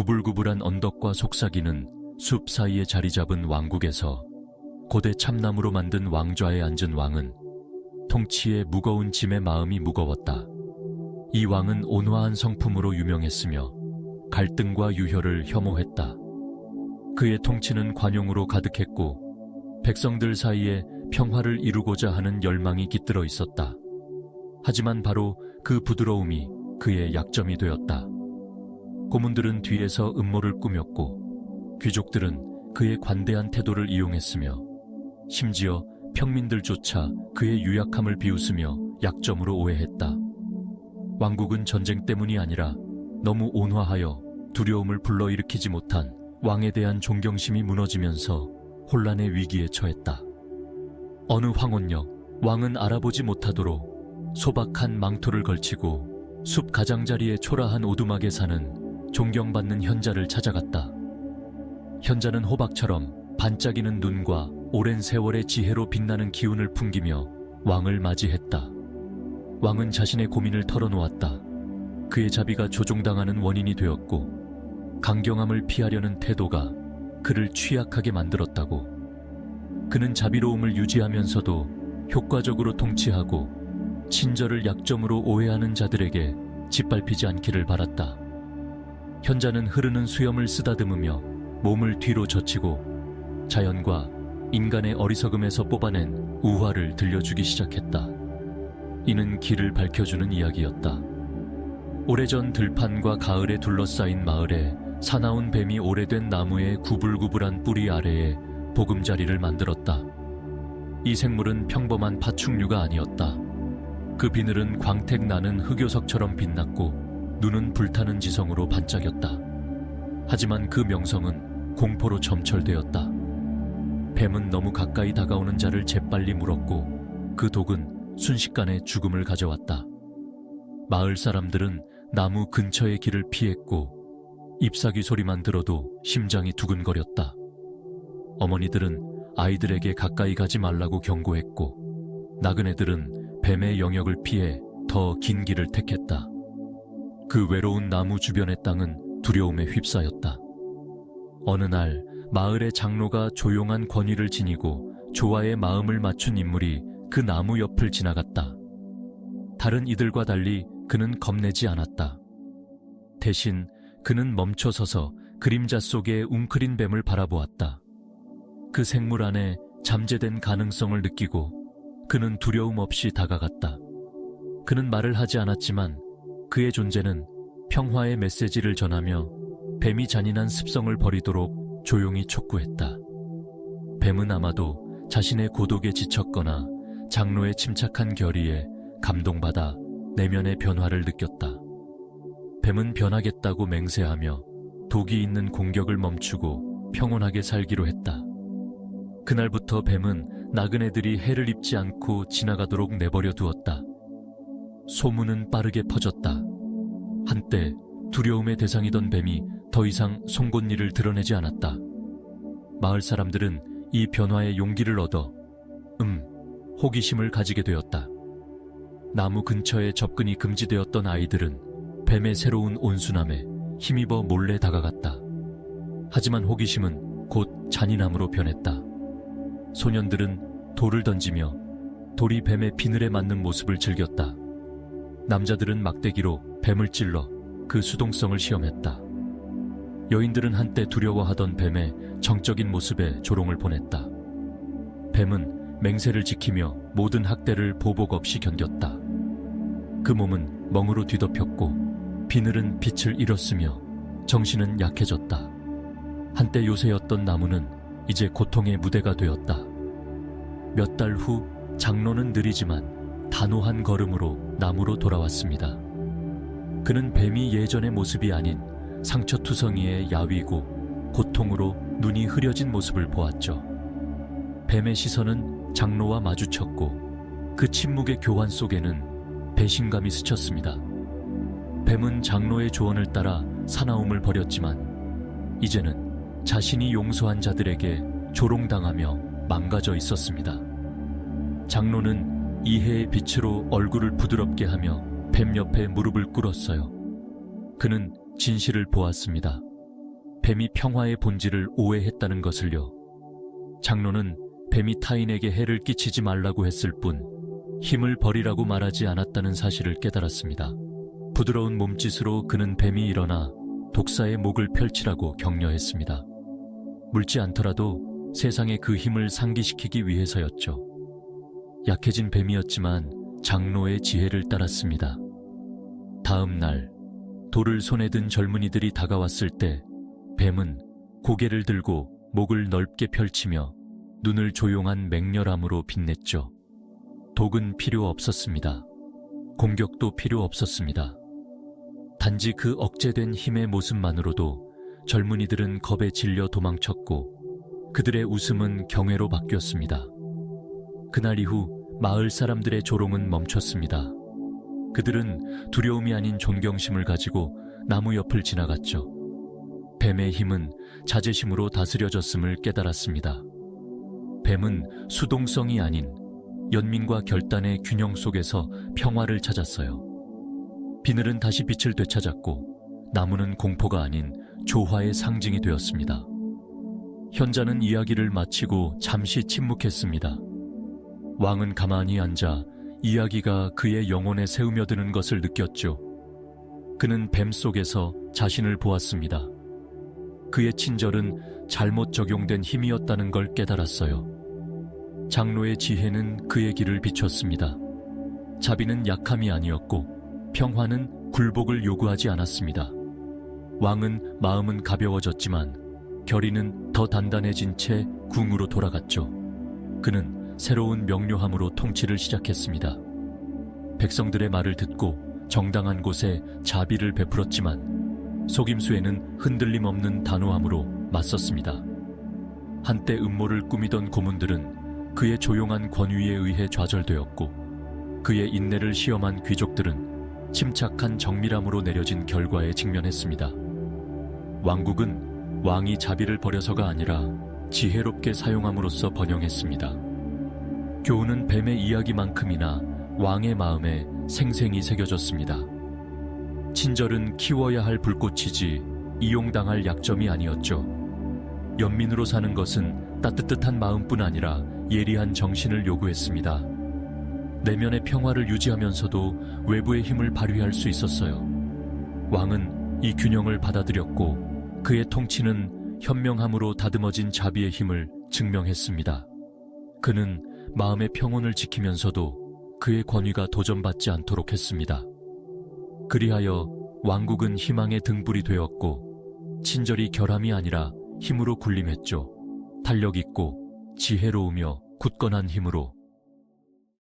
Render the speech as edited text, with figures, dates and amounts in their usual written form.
구불구불한 언덕과 속삭이는 숲 사이에 자리 잡은 왕국에서 고대 참나무로 만든 왕좌에 앉은 왕은 통치에 무거운 짐의 마음이 무거웠다. 이 왕은 온화한 성품으로 유명했으며 갈등과 유혈을 혐오했다. 그의 통치는 관용으로 가득했고 백성들 사이에 평화를 이루고자 하는 열망이 깃들어 있었다. 하지만 바로 그 부드러움이 그의 약점이 되었다. 고문들은 뒤에서 음모를 꾸몄고 귀족들은 그의 관대한 태도를 이용했으며 심지어 평민들조차 그의 유약함을 비웃으며 약점으로 오해했다. 왕국은 전쟁 때문이 아니라 너무 온화하여 두려움을 불러일으키지 못한 왕에 대한 존경심이 무너지면서 혼란의 위기에 처했다. 어느 황혼역, 왕은 알아보지 못하도록 소박한 망토를 걸치고 숲 가장자리에 초라한 오두막에 사는 존경받는 현자를 찾아갔다. 현자는 호박처럼 반짝이는 눈과 오랜 세월의 지혜로 빛나는 기운을 풍기며 왕을 맞이했다. 왕은 자신의 고민을 털어놓았다. 그의 자비가 조종당하는 원인이 되었고 강경함을 피하려는 태도가 그를 취약하게 만들었다고. 그는 자비로움을 유지하면서도 효과적으로 통치하고 친절을 약점으로 오해하는 자들에게 짓밟히지 않기를 바랐다. 현자는 흐르는 수염을 쓰다듬으며 몸을 뒤로 젖히고 자연과 인간의 어리석음에서 뽑아낸 우화를 들려주기 시작했다. 이는 길을 밝혀주는 이야기였다. 오래전 들판과 가을에 둘러싸인 마을에 사나운 뱀이 오래된 나무의 구불구불한 뿌리 아래에 보금자리를 만들었다. 이 생물은 평범한 파충류가 아니었다. 그 비늘은 광택 나는 흑요석처럼 빛났고 눈은 불타는 지성으로 반짝였다. 하지만 그 명성은 공포로 점철되었다. 뱀은 너무 가까이 다가오는 자를 재빨리 물었고 그 독은 순식간에 죽음을 가져왔다. 마을 사람들은 나무 근처의 길을 피했고 잎사귀 소리만 들어도 심장이 두근거렸다. 어머니들은 아이들에게 가까이 가지 말라고 경고했고 나그네들은 뱀의 영역을 피해 더 긴 길을 택했다. 그 외로운 나무 주변의 땅은 두려움에 휩싸였다. 어느 날 마을의 장로가 조용한 권위를 지니고 조화의 마음을 맞춘 인물이 그 나무 옆을 지나갔다. 다른 이들과 달리 그는 겁내지 않았다. 대신 그는 멈춰서서 그림자 속의 웅크린 뱀을 바라보았다. 그 생물 안에 잠재된 가능성을 느끼고 그는 두려움 없이 다가갔다. 그는 말을 하지 않았지만 그의 존재는 평화의 메시지를 전하며 뱀이 잔인한 습성을 버리도록 조용히 촉구했다. 뱀은 아마도 자신의 고독에 지쳤거나 장로의 침착한 결의에 감동받아 내면의 변화를 느꼈다. 뱀은 변하겠다고 맹세하며 독이 있는 공격을 멈추고 평온하게 살기로 했다. 그날부터 뱀은 나그네들이 해를 입지 않고 지나가도록 내버려 두었다. 소문은 빠르게 퍼졌다. 한때 두려움의 대상이던 뱀이 더 이상 송곳니를 드러내지 않았다. 마을 사람들은 이 변화에 용기를 얻어 호기심을 가지게 되었다. 나무 근처에 접근이 금지되었던 아이들은 뱀의 새로운 온순함에 힘입어 몰래 다가갔다. 하지만 호기심은 곧 잔인함으로 변했다. 소년들은 돌을 던지며 돌이 뱀의 비늘에 맞는 모습을 즐겼다. 남자들은 막대기로 뱀을 찔러 그 수동성을 시험했다. 여인들은 한때 두려워하던 뱀의 정적인 모습에 조롱을 보냈다. 뱀은 맹세를 지키며 모든 학대를 보복 없이 견뎠다. 그 몸은 멍으로 뒤덮였고 비늘은 빛을 잃었으며 정신은 약해졌다. 한때 요새였던 나무는 이제 고통의 무대가 되었다. 몇 달 후 장로는 느리지만 단호한 걸음으로 나무로 돌아왔습니다. 그는 뱀이 예전의 모습이 아닌 상처투성이의 야위고 고통으로 눈이 흐려진 모습을 보았죠. 뱀의 시선은 장로와 마주쳤고 그 침묵의 교환 속에는 배신감이 스쳤습니다. 뱀은 장로의 조언을 따라 사나움을 버렸지만 이제는 자신이 용서한 자들에게 조롱당하며 망가져 있었습니다. 장로는 이해의 빛으로 얼굴을 부드럽게 하며 뱀 옆에 무릎을 꿇었어요. 그는 진실을 보았습니다. 뱀이 평화의 본질을 오해했다는 것을요. 장로는 뱀이 타인에게 해를 끼치지 말라고 했을 뿐 힘을 버리라고 말하지 않았다는 사실을 깨달았습니다. 부드러운 몸짓으로 그는 뱀이 일어나 독사의 목을 펼치라고 격려했습니다. 물지 않더라도 세상에 그 힘을 상기시키기 위해서였죠. 약해진 뱀이었지만 장로의 지혜를 따랐습니다. 다음 날 돌을 손에 든 젊은이들이 다가왔을 때 뱀은 고개를 들고 목을 넓게 펼치며 눈을 조용한 맹렬함으로 빛냈죠. 독은 필요 없었습니다. 공격도 필요 없었습니다. 단지 그 억제된 힘의 모습만으로도 젊은이들은 겁에 질려 도망쳤고 그들의 웃음은 경외로 바뀌었습니다. 그날 이후 마을 사람들의 조롱은 멈췄습니다. 그들은 두려움이 아닌 존경심을 가지고 나무 옆을 지나갔죠. 뱀의 힘은 자제심으로 다스려졌음을 깨달았습니다. 뱀은 수동성이 아닌 연민과 결단의 균형 속에서 평화를 찾았어요. 비늘은 다시 빛을 되찾았고 나무는 공포가 아닌 조화의 상징이 되었습니다. 현자는 이야기를 마치고 잠시 침묵했습니다. 왕은 가만히 앉아 이야기가 그의 영혼에 새우며드는 것을 느꼈죠. 그는 뱀 속에서 자신을 보았습니다. 그의 친절은 잘못 적용된 힘이었다는 걸 깨달았어요. 장로의 지혜는 그의 길을 비췄습니다. 자비는 약함이 아니었고 평화는 굴복을 요구하지 않았습니다. 왕은 마음은 가벼워졌지만 결의는 더 단단해진 채 궁으로 돌아갔죠. 그는 새로운 명료함으로 통치를 시작했습니다. 백성들의 말을 듣고 정당한 곳에 자비를 베풀었지만 속임수에는 흔들림 없는 단호함으로 맞섰습니다. 한때 음모를 꾸미던 고문들은 그의 조용한 권위에 의해 좌절되었고 그의 인내를 시험한 귀족들은 침착한 정밀함으로 내려진 결과에 직면했습니다. 왕국은 왕이 자비를 버려서가 아니라 지혜롭게 사용함으로써 번영했습니다. 교훈은 뱀의 이야기만큼이나 왕의 마음에 생생히 새겨졌습니다. 친절은 키워야 할 불꽃이지 이용당할 약점이 아니었죠. 연민으로 사는 것은 따뜻한 마음뿐 아니라 예리한 정신을 요구했습니다. 내면의 평화를 유지하면서도 외부의 힘을 발휘할 수 있었어요. 왕은 이 균형을 받아들였고 그의 통치는 현명함으로 다듬어진 자비의 힘을 증명했습니다. 그는 마음의 평온을 지키면서도 그의 권위가 도전받지 않도록 했습니다. 그리하여 왕국은 희망의 등불이 되었고 친절이 결함이 아니라 힘으로 군림했죠. 탄력 있고 지혜로우며 굳건한 힘으로